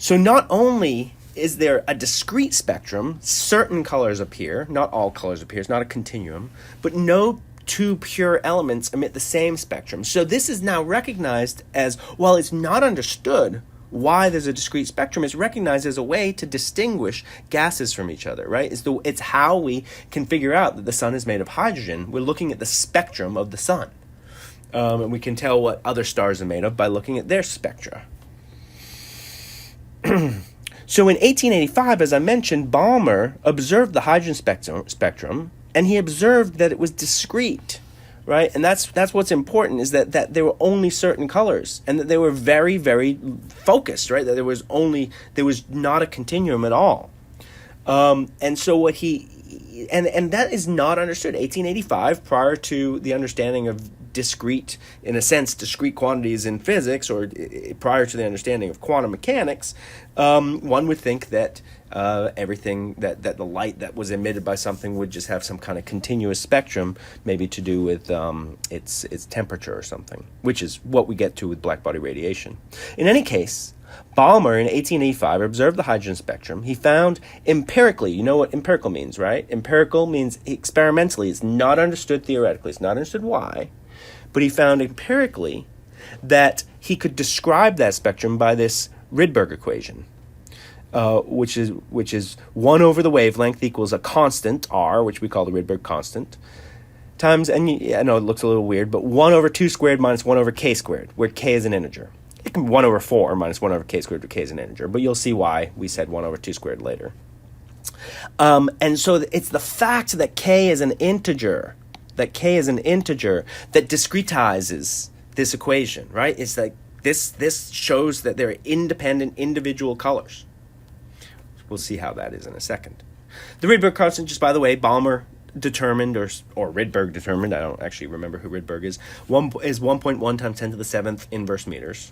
So not only is there a discrete spectrum, certain colors appear, not all colors appear, it's not a continuum, but no two pure elements emit the same spectrum. So this is now recognized as, while it's not understood why there's a discrete spectrum, is recognized as a way to distinguish gases from each other, right? It's how we can figure out that the sun is made of hydrogen. We're looking at the spectrum of the sun. And we can tell what other stars are made of by looking at their spectra. So in 1885, as I mentioned, Balmer observed the hydrogen spectrum, and he observed that it was discrete, right? And that's what's important, is that there were only certain colors, and that they were very, very focused, right? That there was not a continuum at all. And so what and that is not understood. 1885, prior to the understanding of discrete quantities in physics, or prior to the understanding of quantum mechanics, one would think that everything, that the light that was emitted by something would just have some kind of continuous spectrum, maybe to do with its temperature or something, which is what we get to with blackbody radiation. In any case, Balmer in 1885 observed the hydrogen spectrum. He found empirically, you know what empirical means, right? Empirical means experimentally. It's not understood theoretically. It's not understood why. But he found empirically that he could describe that spectrum by this Rydberg equation, which is 1 over the wavelength equals a constant, r, which we call the Rydberg constant, times, and I know it looks a little weird, but 1 over 2 squared minus 1 over k squared, where k is an integer. It can be 1 over 4 minus 1 over k squared, where k is an integer, but you'll see why we said 1 over 2 squared later. And so it's the fact that k is an integer, that discretizes this equation, right? It's like this shows that there are independent individual colors. We'll see how that is in a second. The Rydberg constant, just by the way, Balmer determined, or Rydberg determined, I don't actually remember who Rydberg is 1.1 times 10 to the 7th inverse meters.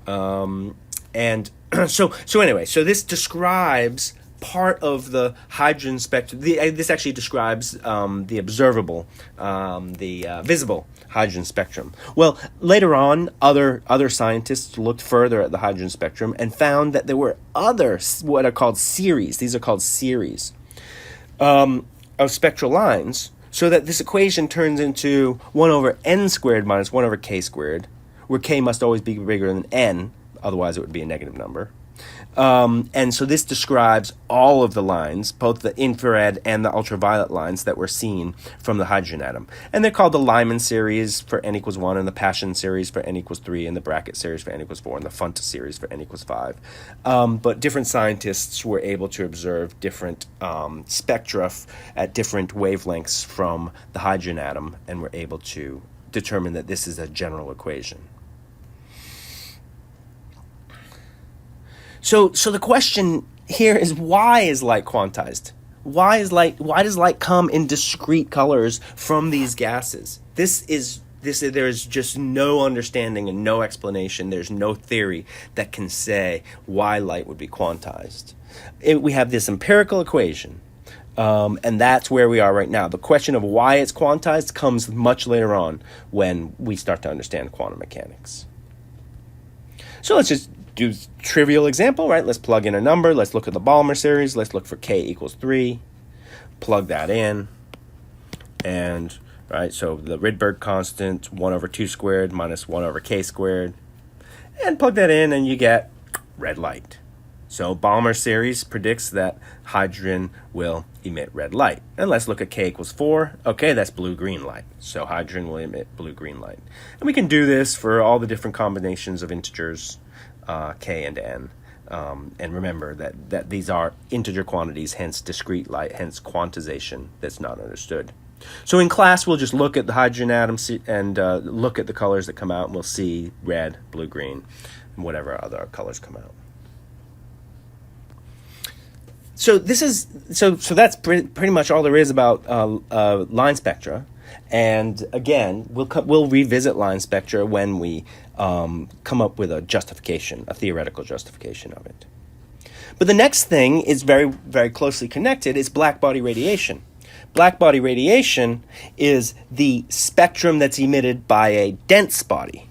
And so anyway, so this describes part of the hydrogen spectrum. This actually describes the observable, the visible hydrogen spectrum. Well, later on, other scientists looked further at the hydrogen spectrum and found that there were other, what are called series. These are called series of spectral lines, so that this equation turns into 1 over n squared minus 1 over k squared, where k must always be bigger than n, otherwise it would be a negative number. And so this describes all of the lines, both the infrared and the ultraviolet lines that were seen from the hydrogen atom. And they're called the Lyman series for n equals 1, and the Paschen series for n equals 3, and the Brackett series for n equals 4, and the Funta series for n equals 5. But different scientists were able to observe different spectra at different wavelengths from the hydrogen atom, and were able to determine that this is a general equation. So the question here is, why is light quantized? Why does light come in discrete colors from these gases? There's just no understanding and no explanation. There's no theory that can say why light would be quantized. We have this empirical equation, and that's where we are right now. The question of why it's quantized comes much later on, when we start to understand quantum mechanics. So let's just do a trivial example, right? Let's plug in a number. Let's look at the Balmer series. Let's look for k equals 3. Plug that in. And, right, so the Rydberg constant, 1 over 2 squared minus 1 over k squared. And plug that in, and you get red light. So Balmer series predicts that hydrogen will emit red light. And let's look at k equals 4. Okay, that's blue-green light. So hydrogen will emit blue-green light. And we can do this for all the different combinations of integers, k and n. And remember that these are integer quantities, hence discrete light, hence quantization that's not understood. So in class, we'll just look at the hydrogen atom and look at the colors that come out, and we'll see red, blue, green, and whatever other colors come out. So that's pretty much all there is about line spectra. And again, we'll revisit line spectra when we come up with a theoretical justification of it. But the next thing is very, very closely connected, is blackbody radiation. Blackbody radiation is the spectrum that's emitted by a dense body.